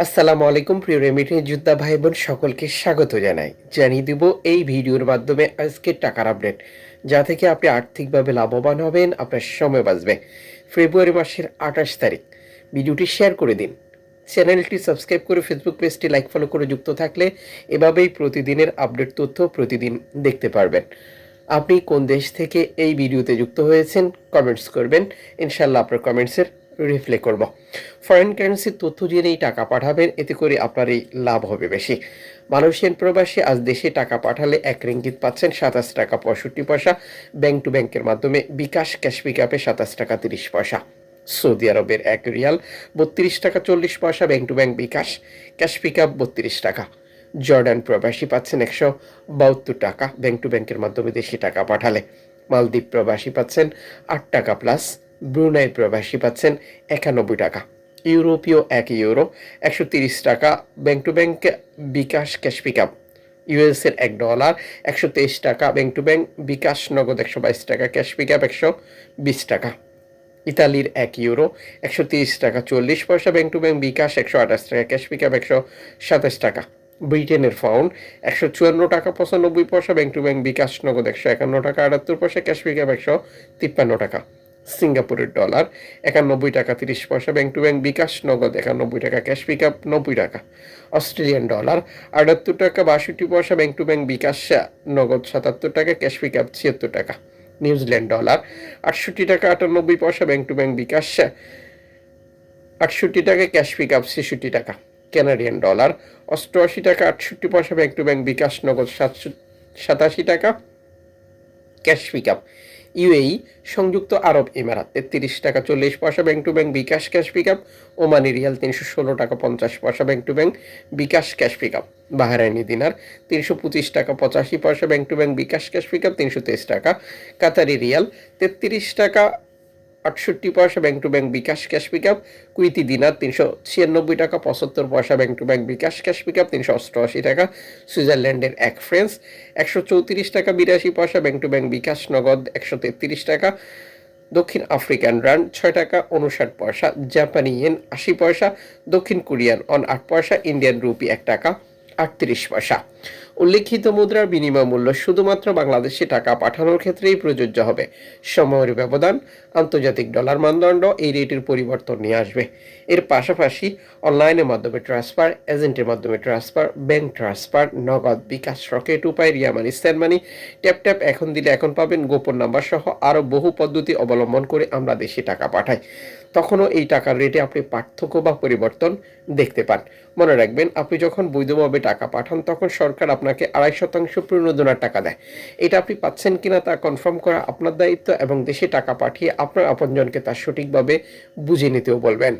আসসালামু আলাইকুম প্রিয় রেমিটেন্স যোদ্ধা ভাই বোন সকলকে স্বাগত জানাই। জানিয়ে দিব এই ভিডিওর মাধ্যমে আজকের টাকার আপডেট, যা থেকে আপনি আর্থিকভাবে লাভবান হবেন, আপনার সময় বাঁচবে। ফেব্রুয়ারি মাসের 28 তারিখ। ভিডিওটি শেয়ার করে দিন, চ্যানেলটি সাবস্ক্রাইব করে ফেসবুক পেজটি লাইক ফলো করে যুক্ত থাকলে এভাবেই প্রতিদিনের আপডেট তথ্য প্রতিদিন দেখতে পারবেন। আপনি কোন দেশ থেকে এই ভিডিওতে যুক্ত হয়েছেন কমেন্টস করবেন, ইনশাল্লাহ আপনার কমেন্টসের রিপ্লাই করব। ফরেন কারেন্সির তথ্য জেনেই টাকা পাঠাবেন, এতে করে আপনারই লাভ হবে বেশি। মালয়েশিয়ান প্রবাসী আজ দেশে টাকা পাঠালে 1 রিঙ্গিত পাচ্ছেন 27 টাকা 65 পয়সা ব্যাংক টু ব্যাংকের মাধ্যমে। বিকাশ ক্যাশ পিকআপে 27 টাকা 30 পয়সা। সৌদি আরবের 1 রিয়াল 32 টাকা 40 পয়সা bank to bank bKash cash pickup 32 টাকা। জর্ডান প্রবাসী পাচ্ছেন 172 টাকা ব্যাংক টু ব্যাংকের মাধ্যমে দেশে টাকা পাঠালে। মালদ্বীপ প্রবাসী পাচ্ছেন 8 টাকা প্লাস। ব্রুনাই প্রবাসী পাচ্ছেন 91 টাকা। ইউরোপীয় 1 ইউরো 130 টাকা bank to bank bKash cash pickup. ইউএসের $1 123 টাকা ব্যাংক টু ব্যাংক বিকাশ নগদ 122 টাকা ক্যাশ পিকআপ 120 টাকা। ইতালির 1 ইউরো 130 টাকা 40 পয়সা ব্যাংক টু ব্যাংক বিকাশ 128 টাকা ক্যাশ পিকআপ 127 টাকা। ব্রিটেনের পাউন্ড 154 টাকা 95 পয়সা ব্যাংক টু ব্যাংক বিকাশ নগদ 151 টাকা 78 পয়সা ক্যাশ পিকআপ 153 টাকা। সিঙ্গাপুরের ডলার 91 টাকা 30 পয়সা ব্যাংক টু ব্যাংক বিকাশ নগদ 91 টাকা ক্যাশ পিকআপ 90 টাকা। অস্ট্রেলিয়ান ডলার 78 টাকা 62 পয়সা ব্যাংক টু ব্যাংক বিকাশ নগদ 77 টাকা ক্যাশ পিকআপ 76 টাকা। নিউজিল্যান্ড ডলার 68 টাকা 98 পয়সা ব্যাংক টু ব্যাংক বিকাশ 68 টাকা ক্যাশ পিকআপ 66 টাকা। কানাডিয়ান ডলার 88 টাকা 68 পয়সা ব্যাংক টু ব্যাংক বিকাশ নগদ 87 টাকা ক্যাশ পিকআপ। ইউএই সংযুক্ত আরব ইমারাত 33 টাকা 40 পয়সা bank to bank bKash cash pickup. Omani রিয়াল 316 টাকা 50 পয়সা bank to bank bKash cash pickup. Bahraini দিনার 325 টাকা 85 পয়সা bank to bank bKash cash pickup 323 টাকা। কাতারি রিয়াল 33 টাকা 68 পয়সা bank to bank bKash cash pickup. Kuwaiti দিনার 396 টাকা 75 পয়সা bank to bank bKash cash pickup 388 টাকা। সুইজারল্যান্ডের 1 ফ্রান্স 134 টাকা 82 পয়সা ব্যাংক টু ব্যাংক বিকাশ নগদ 133 টাকা। দক্ষিণ আফ্রিকান রান্ড 6 টাকা 59 পয়সা। জাপানি ইয়েন 80 পয়সা। দক্ষিণ কোরিয়ান অন 8 পয়সা। ইন্ডিয়ান রুপি 1 টাকা 38 পয়সা। উল্লেখিত মুদ্রার বিনিময় মূল্য শুধুমাত্র বাংলাদেশে টাকা পাঠানোর ক্ষেত্রেই প্রযোজ্য হবে। সময়ের ব্যবধান, আন্তর্জাতিক ডলার মানদণ্ড এই রেটের পরিবর্তন নিয়ে আসবে। এর পাশাপাশি অনলাইনের মাধ্যমে ট্রান্সফার, এজেন্টের মাধ্যমে ট্রান্সফার, ব্যাংক ট্রান্সফার, নগদ, বিকাশ, রকেট উপায়, রিয়া মানি, স্ট্যান্ড মানি, ট্যাপ ট্যাপ এখন দিলে এখন পাবেন, গোপন নাম্বার সহ আরও বহু পদ্ধতি অবলম্বন করে আমরা দেশে টাকা পাঠাই। তখনও এই টাকার রেটে আপনি পার্থক্য বা পরিবর্তন দেখতে পান। মনে রাখবেন, আপনি যখন বৈধভাবে টাকা পাঠান তখন সরকার আপনাকে 2.5% প্রণোদনার টাকা দেয়। এটা আপনি পাচ্ছেন কিনা তা কনফার্ম করা আপনার দায়িত্ব, এবং দেশে টাকা পাঠিয়ে আপনার আপনজনকে তা সঠিকভাবে বুঝে নিতেও বলবেন।